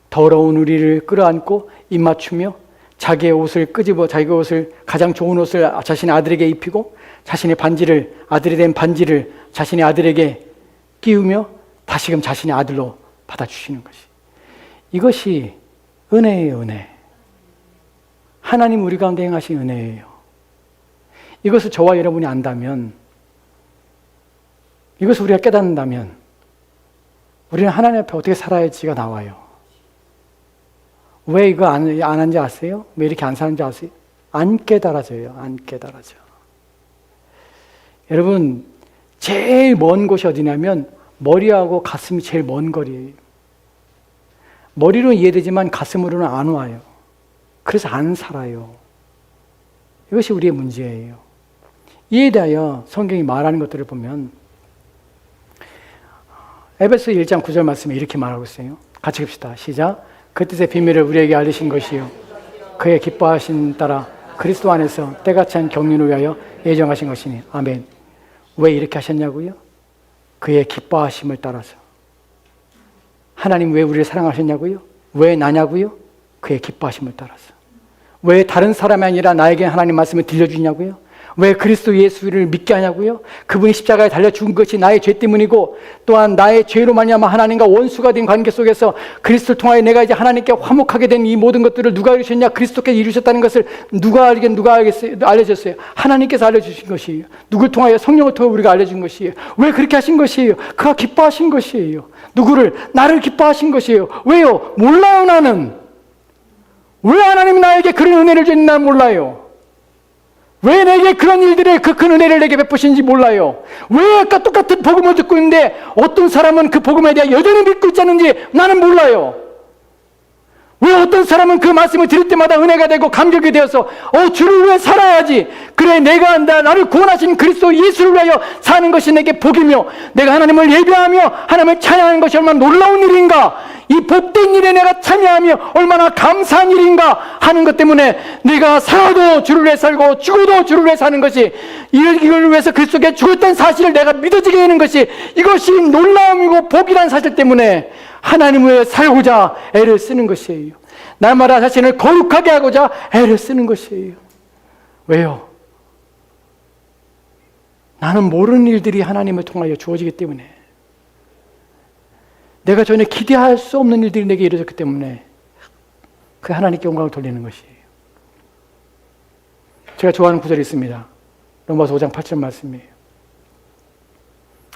더러운 우리를 끌어안고 입맞추며 자기의 옷을 끄집어 자기 옷을 가장 좋은 옷을 자신의 아들에게 입히고 자신의 반지를 아들이 된 반지를 자신의 아들에게 끼우며 다시금 자신의 아들로 받아주시는 것이. 이것이 은혜예요. 은혜. 하나님 우리 가운데 행하신 은혜예요. 이것을 저와 여러분이 안다면, 이것을 우리가 깨닫는다면 우리는 하나님 앞에 어떻게 살아야 할지가 나와요. 왜 이거 안 한지 아세요? 왜 이렇게 안 사는지 아세요? 안 깨달아져요. 안 깨달아져. 여러분, 제일 먼 곳이 어디냐면 머리하고 가슴이 제일 먼 거리예요. 머리로 이해되지만 가슴으로는 안 와요. 그래서 안 살아요. 이것이 우리의 문제예요. 이에 대하여 성경이 말하는 것들을 보면 에베소 1장 9절 말씀에 이렇게 말하고 있어요. 같이 봅시다. 시작. 그 뜻의 비밀을 우리에게 알리신 것이요 그의 기뻐하신 따라 그리스도 안에서 때가 찬 경륜을 위하여 예정하신 것이니. 아멘. 왜 이렇게 하셨냐고요? 그의 기뻐하심을 따라서. 하나님 왜 우리를 사랑하셨냐고요? 왜 나냐고요? 그의 기뻐하심을 따라서. 왜 다른 사람이 아니라 나에게 하나님 말씀을 들려주냐고요? 왜 그리스도 예수를 믿게 하냐고요? 그분이 십자가에 달려 죽은 것이 나의 죄 때문이고 또한 나의 죄로 말미암아 하나님과 원수가 된 관계 속에서 그리스도를 통하여 내가 이제 하나님께 화목하게 된 이 모든 것들을 누가 이루셨냐? 그리스도께서 이루셨다는 것을 누가 알려줬어요? 하나님께서 알려주신 것이에요. 누굴 통하여? 성령을 통해 우리가 알려준 것이에요. 왜 그렇게 하신 것이에요? 그가 기뻐하신 것이에요. 누구를? 나를 기뻐하신 것이에요. 왜요? 몰라요. 나는 왜 하나님이 나에게 그런 은혜를 주는지 난 몰라요. 왜 내게 그런 일들을 그 큰 은혜를 내게 베푸신지 몰라요. 왜 아까 똑같은 복음을 듣고 있는데 어떤 사람은 그 복음에 대해 여전히 믿고 있지 않는지 나는 몰라요. 왜 어떤 사람은 그 말씀을 들을 때마다 은혜가 되고 감격이 되어서 주를 위해 살아야지. 그래, 내가 나를 구원하신 그리스도 예수를 위하여 사는 것이 내게 복이며 내가 하나님을 예배하며 하나님을 찬양하는 것이 얼마나 놀라운 일인가, 이 복된 일에 내가 참여하며 얼마나 감사한 일인가 하는 것 때문에 내가 살아도 주를 위해 살고 죽어도 주를 위해 사는 것이, 이걸 위해서 그리스도께 죽었다는 사실을 내가 믿어지게 되는 것이, 이것이 놀라움이고 복이라는 사실 때문에 하나님을 위해 살고자 애를 쓰는 것이에요. 날마다 자신을 거룩하게 하고자 애를 쓰는 것이에요. 왜요? 나는 모르는 일들이 하나님을 통하여 주어지기 때문에, 내가 전혀 기대할 수 없는 일들이 내게 이루어졌기 때문에 그 하나님께 영광을 돌리는 것이에요. 제가 좋아하는 구절이 있습니다. 로마서 5장 8절 말씀이에요.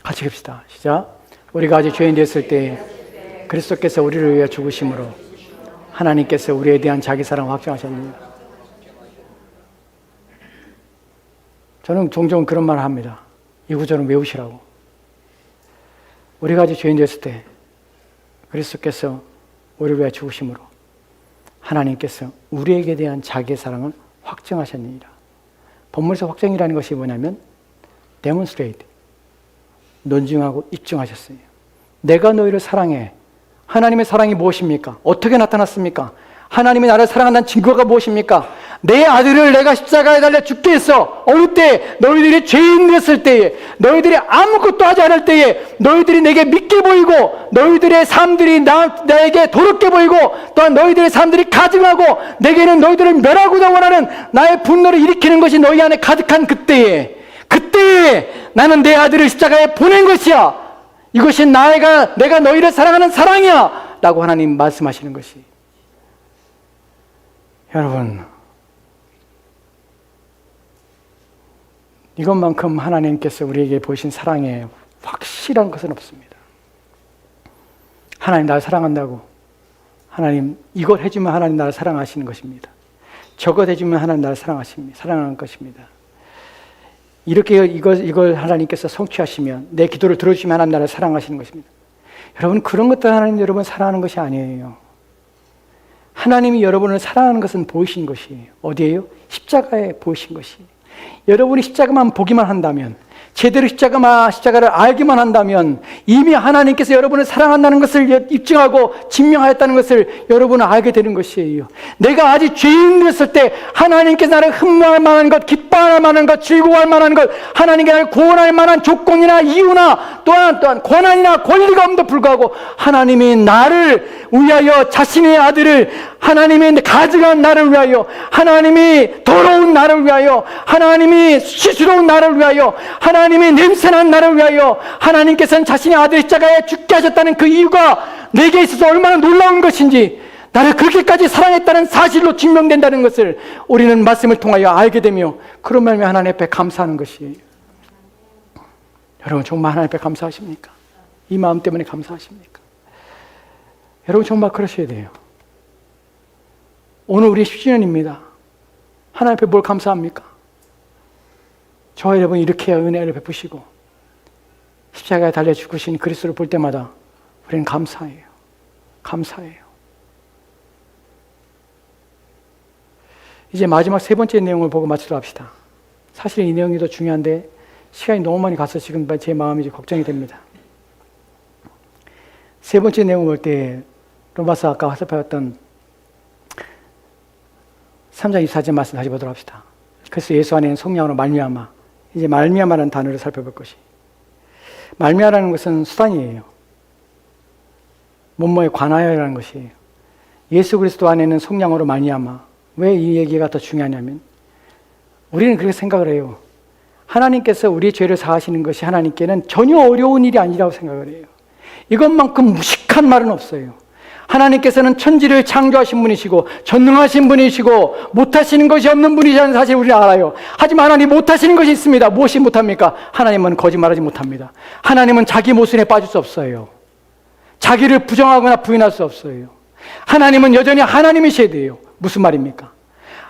같이 봅시다. 시작. 우리가 아직 죄인 되었을 때 그리스도께서 우리를 위해 죽으심으로 하나님께서 우리에 대한 자기 사랑을 확증하셨느니라. 저는 종종 그런 말을 합니다. 이 구절은 외우시라고. 우리가 아직 죄인 되었을 때 그리스도께서 우리를 위해 죽으심으로 하나님께서 우리에게 대한 자기의 사랑을 확증하셨느니라. 본문에서 확증이라는 것이 뭐냐면 demonstrate, 논증하고 입증하셨어요. 내가 너희를 사랑해. 하나님의 사랑이 무엇입니까? 어떻게 나타났습니까? 하나님이 나를 사랑한다는 증거가 무엇입니까? 내 아들을 내가 십자가에 달려 죽게 했어. 어느 때? 너희들이 죄인 됐을 때에, 너희들이 아무것도 하지 않을 때에, 너희들이 내게 믿게 보이고, 너희들의 삶들이 나에게 도롭게 보이고, 또한 너희들의 삶들이 가증하고, 내게는 너희들을 멸하고자 원하는 나의 분노를 일으키는 것이 너희 안에 가득한 그때에 나는 내 아들을 십자가에 보낸 것이야. 이것이 내가 너희를 사랑하는 사랑이야 라고 하나님 말씀하시는 것이, 여러분, 이것만큼 하나님께서 우리에게 보이신 사랑에 확실한 것은 없습니다. 하나님 나를 사랑한다고, 하나님 이걸 해주면 하나님 나를 사랑하시는 것입니다. 저것 해주면 하나님 나를 사랑하는 것입니다. 이렇게 이걸 하나님께서 성취하시면, 내 기도를 들어주시면 하나님 나를 사랑하시는 것입니다. 여러분, 그런 것들 하나님 여러분 사랑하는 것이 아니에요. 하나님이 여러분을 사랑하는 것은 보이신 것이에요. 어디에요? 십자가에 보이신 것이에요. 여러분이 십자가만 보기만 한다면, 제대로 십자가를 알기만 한다면 이미 하나님께서 여러분을 사랑한다는 것을 입증하고 증명하였다는 것을 여러분은 알게 되는 것이에요. 내가 아직 죄인이었을 때 하나님께서 나를 흠모할 만한 것, 기뻐할 만한 것, 즐거워할 만한 것, 하나님께 나를 구원할 만한 조건이나 이유나 또한 권한이나 권리가 없음에도 불구하고 하나님이 나를 위하여 자신의 아들을, 하나님이 가증한 나를 위하여, 하나님이 더러운 나를 위하여, 하나님이 수치스러운 나를 위하여, 하나님이 냄새난 나를 위하여 하나님께서는 자신의 아들의 십자가에 죽게 하셨다는 그 이유가 내게 있어서 얼마나 놀라운 것인지, 나를 그렇게까지 사랑했다는 사실로 증명된다는 것을 우리는 말씀을 통하여 알게 되며, 그런 말에 하나님 앞에 감사하는 것이에요. 여러분, 정말 하나님 앞에 감사하십니까? 이 마음 때문에 감사하십니까? 여러분, 정말 그러셔야 돼요. 오늘 우리 10주년입니다. 하나님 앞에 뭘 감사합니까? 저와 여러분 이렇게 은혜를 베푸시고 십자가에 달려 죽으신 그리스도를 볼 때마다 우리는 감사해요. 감사해요. 이제 마지막 세 번째 내용을 보고 마치도록 합시다. 사실 이 내용이 더 중요한데 시간이 너무 많이 가서 지금 제 마음이 걱정이 됩니다. 세 번째 내용을 볼 때 로마서 아까 살펴봤던 3장 24절 말씀 다시 보도록 합시다. 그래서 예수 안에는 성령으로 말미암아, 이제 말미암아라는 단어를 살펴볼 것이, 말미암아라는 것은 수단이에요. 뭐뭐에 관하여라는 것이에요. 예수 그리스도 안에는 성령으로 말미암아. 왜 이 얘기가 더 중요하냐면, 우리는 그렇게 생각을 해요. 하나님께서 우리의 죄를 사하시는 것이 하나님께는 전혀 어려운 일이 아니라고 생각을 해요. 이것만큼 무식한 말은 없어요. 하나님께서는 천지를 창조하신 분이시고 전능하신 분이시고 못하시는 것이 없는 분이라는 사실을 우리는 알아요. 하지만 하나님 못하시는 것이 있습니다. 무엇이 못합니까? 하나님은 거짓말하지 못합니다. 하나님은 자기 모순에 빠질 수 없어요. 자기를 부정하거나 부인할 수 없어요. 하나님은 여전히 하나님이셔야 돼요. 무슨 말입니까?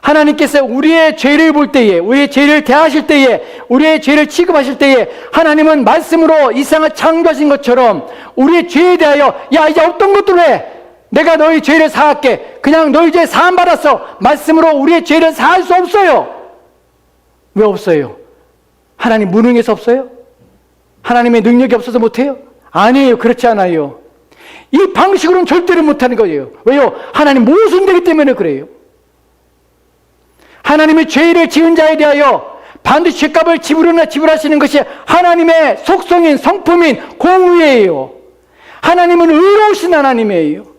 하나님께서 우리의 죄를 볼 때에, 우리의 죄를 대하실 때에, 우리의 죄를 취급하실 때에 하나님은 말씀으로 이 세상을 창조하신 것처럼 우리의 죄에 대하여 야, 이제 어떤 것들을 해? 내가 너희 죄를 사할게. 그냥 너희 죄 사함 받았어. 말씀으로 우리의 죄를 사할 수 없어요. 왜 없어요? 하나님 무능해서 없어요? 하나님의 능력이 없어서 못해요? 아니에요. 그렇지 않아요. 이 방식으로는 절대로 못하는 거예요. 왜요? 하나님 모순되기 때문에 그래요. 하나님의 죄를 지은 자에 대하여 반드시 죄값을 지불하시는 것이 하나님의 속성인 성품인 공의예요. 하나님은 의로우신 하나님이에요.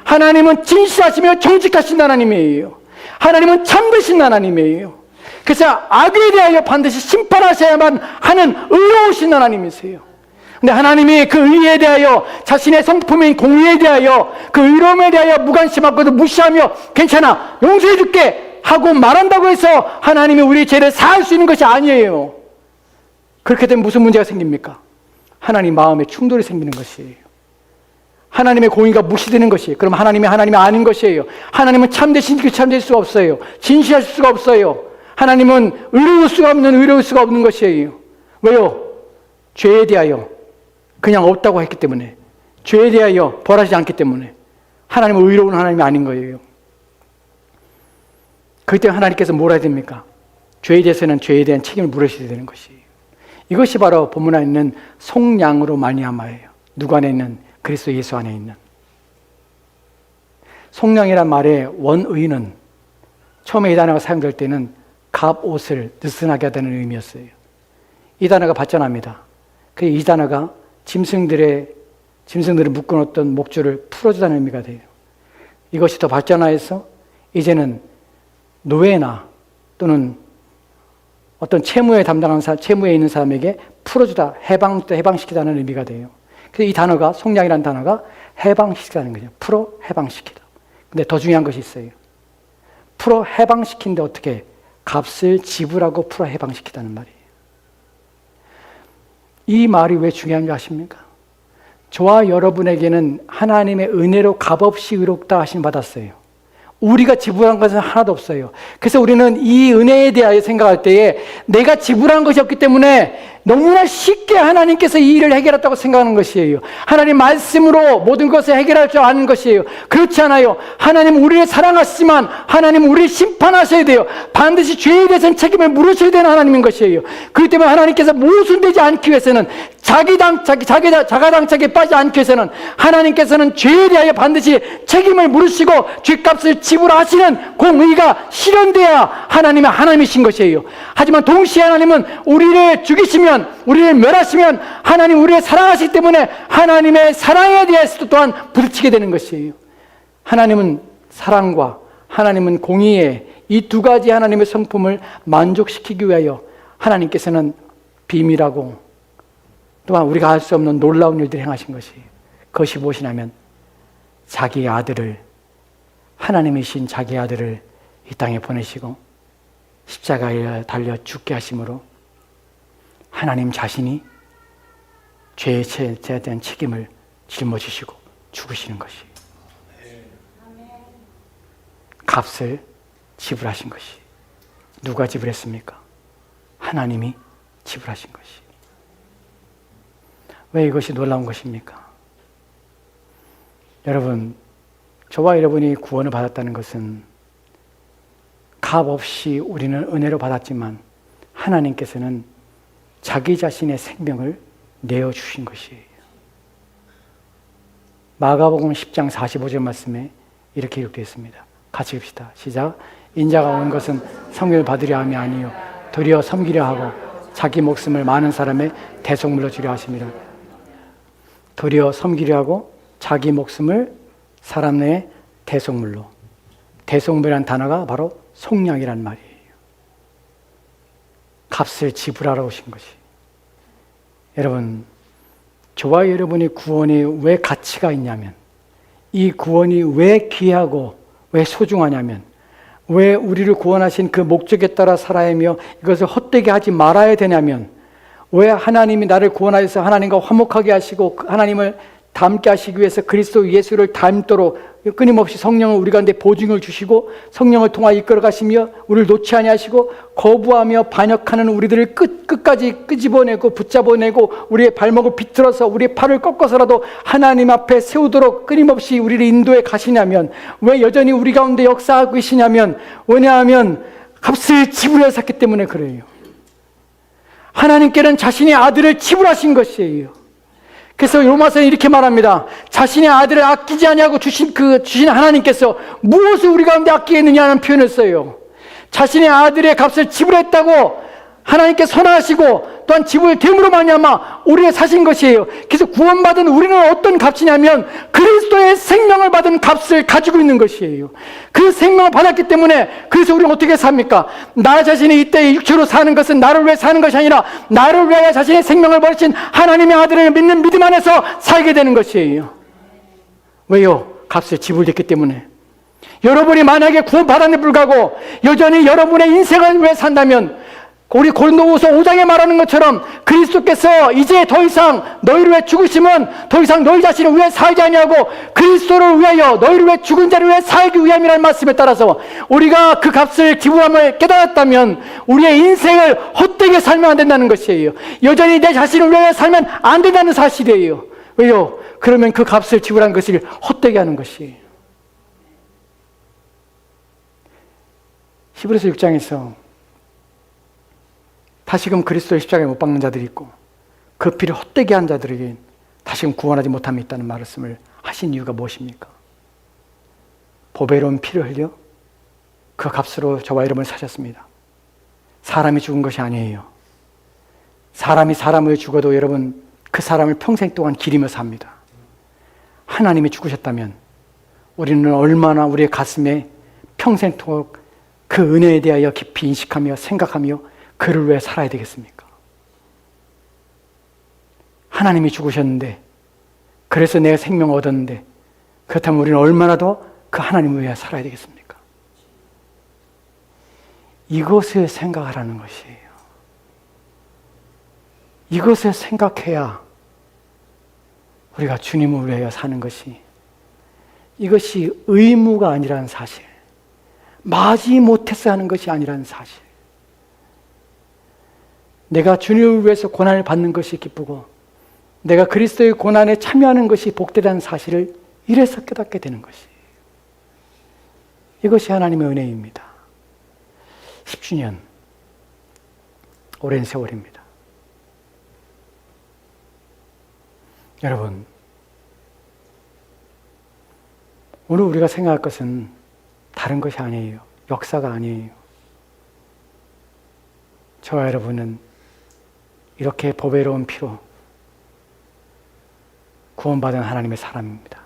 하나님은 진실하시며 정직하신 하나님이에요. 하나님은 참되신 하나님이에요. 그래서 악에 대하여 반드시 심판하셔야만 하는 의로우신 하나님이세요. 근데 하나님이 그 의에 대하여 자신의 성품인 공의에 대하여 그 의로움에 대하여 무관심하고도 무시하며 괜찮아 용서해 줄게 하고 말한다고 해서 하나님이 우리의 죄를 사할 수 있는 것이 아니에요. 그렇게 되면 무슨 문제가 생깁니까? 하나님 마음에 충돌이 생기는 것이에요. 하나님의 공의가 무시되는 것이에요. 그럼 하나님이 아닌 것이에요. 하나님은 참되신 참될 수가 없어요. 진실하실 수가 없어요. 하나님은 의로울 수가 없는 것이에요. 왜요? 죄에 대하여 그냥 없다고 했기 때문에, 죄에 대하여 벌하지 않기 때문에 하나님은 의로운 하나님이 아닌 거예요. 그때 하나님께서 뭐라 해야 됩니까? 죄에 대해서는 죄에 대한 책임을 물으셔야 되는 것이에요. 이것이 바로 본문에 있는 속량으로 말미암아예요. 누구 안에 있는? 그리스도 예수 안에 있는. 속량이란 말의 원의는 처음에 이 단어가 사용될 때는 갑옷을 느슨하게 하다는 의미였어요. 이 단어가 발전합니다. 이 단어가 짐승들을 묶어놓던 목줄을 풀어주다는 의미가 돼요. 이것이 더 발전하여서 이제는 노예나 또는 어떤 채무에 있는 사람에게 풀어주다, 해방시키다는 의미가 돼요. 그래서 이 단어가, 속량이라는 단어가 해방시키다는 거죠. 풀어 해방시키다. 근데 더 중요한 것이 있어요. 풀어 해방시킨데 어떻게? 값을 지불하고 풀어 해방시키다는 말이에요. 이 말이 왜 중요한지 아십니까? 저와 여러분에게는 하나님의 은혜로 값없이 의롭다 하심 받았어요. 우리가 지불한 것은 하나도 없어요. 그래서 우리는 이 은혜에 대하여 생각할 때에 내가 지불한 것이 없기 때문에 너무나 쉽게 하나님께서 이 일을 해결했다고 생각하는 것이에요. 하나님 말씀으로 모든 것을 해결할 줄 아는 것이에요. 그렇지 않아요. 하나님 우리를 사랑하시지만 하나님 우리를 심판하셔야 돼요. 반드시 죄에 대해서는 책임을 물으셔야 되는 하나님인 것이에요. 그렇기 때문에 하나님께서 모순되지 않기 위해서는 자가당착에 빠지지 않기 위해서는 하나님께서는 죄에 대하여 반드시 책임을 물으시고 죄값을 지불하시는 공의가 실현돼야 하나님이신 것이에요. 하지만 동시에 하나님은 우리를 죽이시면, 우리를 멸하시면 하나님 우리를 사랑하시기 때문에 하나님의 사랑에 대해서도 또한 부딪히게 되는 것이에요. 하나님은 사랑과 하나님은 공의의 이 두 가지 하나님의 성품을 만족시키기 위하여 하나님께서는 비밀하고 또한 우리가 할 수 없는 놀라운 일들을 행하신 것이에요. 그것이 무엇이냐면 자기의 아들을, 하나님이신 자기의 아들을 이 땅에 보내시고 십자가에 달려 죽게 하심으로 하나님 자신이 죄에 대한 책임을 짊어지시고 죽으시는 것이에요. 값을 지불하신 것이. 누가 지불했습니까? 하나님이 지불하신 것이. 왜 이것이 놀라운 것입니까? 여러분, 저와 여러분이 구원을 받았다는 것은 값 없이 우리는 은혜로 받았지만 하나님께서는 자기 자신의 생명을 내어주신 것이에요. 마가복음 10장 45절 말씀에 이렇게 기록되어 있습니다. 같이 읽읍시다. 시작. 인자가 온 것은 섬김을 받으려 함이 아니요 도리어 섬기려 하고 자기 목숨을 많은 사람의 대속물로 주려 하심이라. 도리어 섬기려 하고 자기 목숨을 사람의 대속물로. 대속물이라는 단어가 바로 속량이란 말이에요. 값을 지불하러 오신 것이. 여러분, 저와 여러분의 구원이 왜 가치가 있냐면, 이 구원이 왜 귀하고 왜 소중하냐면, 왜 우리를 구원하신 그 목적에 따라 살아야 하며 이것을 헛되게 하지 말아야 되냐면, 왜 하나님이 나를 구원하여서 하나님과 화목하게 하시고 하나님을 닮게 하시기 위해서 그리스도 예수를 닮도록 끊임없이 성령을 우리 가운데 보증을 주시고 성령을 통하여 이끌어 가시며 우리를 놓지 아니하시고 거부하며 반역하는 우리들을 끝까지 끄집어내고 붙잡아내고 우리의 발목을 비틀어서 우리의 팔을 꺾어서라도 하나님 앞에 세우도록 끊임없이 우리를 인도해 가시냐면, 왜 여전히 우리 가운데 역사하고 계시냐면, 왜냐하면 값을 지불하셨기 때문에 그래요. 하나님께는 자신의 아들을 지불하신 것이에요. 그래서 로마서는 이렇게 말합니다. 자신의 아들을 아끼지 아니하고 주신 하나님께서 무엇을 우리 가운데 아끼겠느냐는 표현을 써요. 자신의 아들의 값을 지불했다고 하나님께 선언하시고 또한 지불됨으로 말미암아 우리가 사신 것이에요. 그래서 구원받은 우리는 어떤 값이냐면 그리스도의 생명을 받은 값을 가지고 있는 것이에요. 그 생명을 받았기 때문에 그래서 우리는 어떻게 삽니까? 나 자신이 이때 육체로 사는 것은 나를 위해 사는 것이 아니라 나를 위하여 자신의 생명을 버리신 하나님의 아들을 믿는 믿음 안에서 살게 되는 것이에요. 왜요? 값을 지불했기 때문에. 여러분이 만약에 구원받았는데 불구하고 여전히 여러분의 인생을 위해 산다면, 우리 고린도후서 5장에 말하는 것처럼 그리스도께서 이제 더 이상 너희를 위해 죽으심은 더 이상 너희 자신을 위해 살지 아니하고 그리스도를 위하여 너희를 위해 죽은 자를 위해 살기 위함이라는 말씀에 따라서 우리가 그 값을 지불함을 깨달았다면 우리의 인생을 헛되게 살면 안 된다는 것이에요. 여전히 내 자신을 위하여 살면 안 된다는 사실이에요. 왜요? 그러면 그 값을 지불한 것을 헛되게 하는 것이에요. 히브리서 6장에서 다시금 그리스도의 십자가에 못 박는 자들이 있고 그 피를 헛되게 한 자들에게 다시금 구원하지 못함이 있다는 말씀을 하신 이유가 무엇입니까? 보배로운 피를 흘려 그 값으로 저와 여러분을 사셨습니다. 사람이 죽은 것이 아니에요. 사람이 사람을 죽어도 여러분 그 사람을 평생 동안 기리며 삽니다. 하나님이 죽으셨다면 우리는 얼마나 우리의 가슴에 평생토록 그 은혜에 대하여 깊이 인식하며 생각하며 그를 위해 살아야 되겠습니까? 하나님이 죽으셨는데 그래서 내가 생명을 얻었는데 그렇다면 우리는 얼마나 더 그 하나님을 위해 살아야 되겠습니까? 이것을 생각하라는 것이에요. 이것을 생각해야 우리가 주님을 위하여 사는 것이, 이것이 의무가 아니라는 사실, 마지 못해서 하는 것이 아니라는 사실, 내가 주님을 위해서 고난을 받는 것이 기쁘고 내가 그리스도의 고난에 참여하는 것이 복되다는 사실을 이래서 깨닫게 되는 것이에요. 이것이 하나님의 은혜입니다. 10주년, 오랜 세월입니다. 여러분, 오늘 우리가 생각할 것은 다른 것이 아니에요. 역사가 아니에요. 저와 여러분은 이렇게 보배로운 피로 구원받은 하나님의 사람입니다.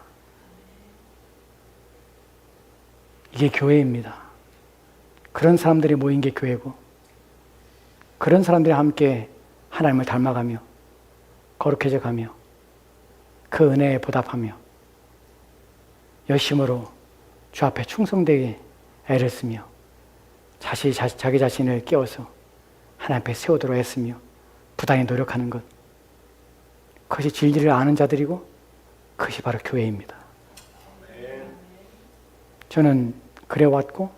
이게 교회입니다. 그런 사람들이 모인 게 교회고, 그런 사람들이 함께 하나님을 닮아가며 거룩해져 가며 그 은혜에 보답하며 열심으로 주 앞에 충성되게 애를 쓰며 자기 자신을 깨워서 하나님 앞에 세우도록 했으며 부단히 노력하는 것, 그것이 진리를 아는 자들이고 그것이 바로 교회입니다. 저는 그래왔고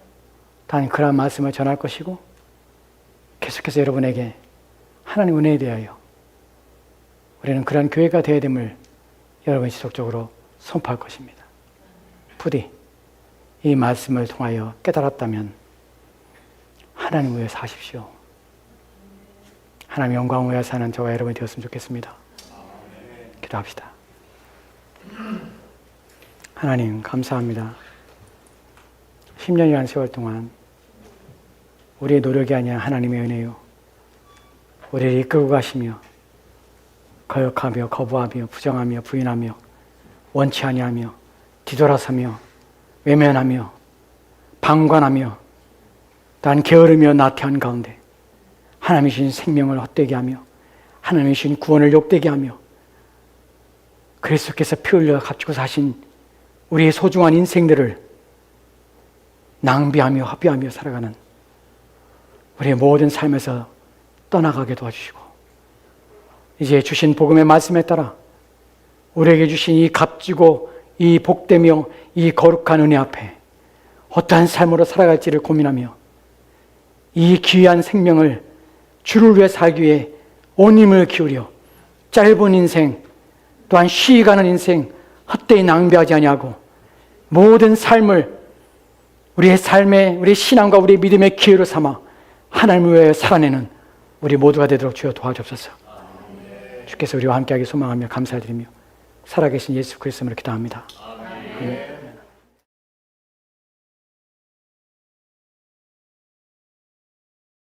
단 그러한 말씀을 전할 것이고 계속해서 여러분에게 하나님 은혜에 대하여 우리는 그러한 교회가 되어야 됨을 여러분이 지속적으로 선포할 것입니다. 부디 이 말씀을 통하여 깨달았다면 하나님을 위해 사십시오. 하나님 영광을 위해 사는 저와 여러분이 되었으면 좋겠습니다. 기도합시다. 하나님 감사합니다. 10년이라는 세월 동안 우리의 노력이 아니라 하나님의 은혜요, 우리를 이끌고 가시며 거역하며 거부하며 부정하며 부인하며 원치 아니하며 뒤돌아서며 외면하며 방관하며 단 게으르며 나태한 가운데 하나님이 주신 생명을 헛되게 하며 하나님이 주신 구원을 욕되게 하며 그리스도께서 피 흘려 값주고 사신 우리의 소중한 인생들을 낭비하며 허비하며 살아가는 우리의 모든 삶에서 떠나가게 도와주시고 이제 주신 복음의 말씀에 따라 우리에게 주신 이 값지고 이 복되며 이 거룩한 은혜 앞에 어떠한 삶으로 살아갈지를 고민하며 이 귀한 생명을 주를 위해 살기 위해 온 힘을 기울여 짧은 인생 또한 쉬가는 인생 헛되이 낭비하지 아니하고 모든 삶을 우리의 삶의 우리의 신앙과 우리의 믿음의 기회로 삼아 하나님을 위해 살아내는 우리 모두가 되도록 주여 도와주옵소서. 주께서 우리와 함께하기 소망하며 감사드리며 살아계신 예수 그리스도로 기도합니다. 아멘.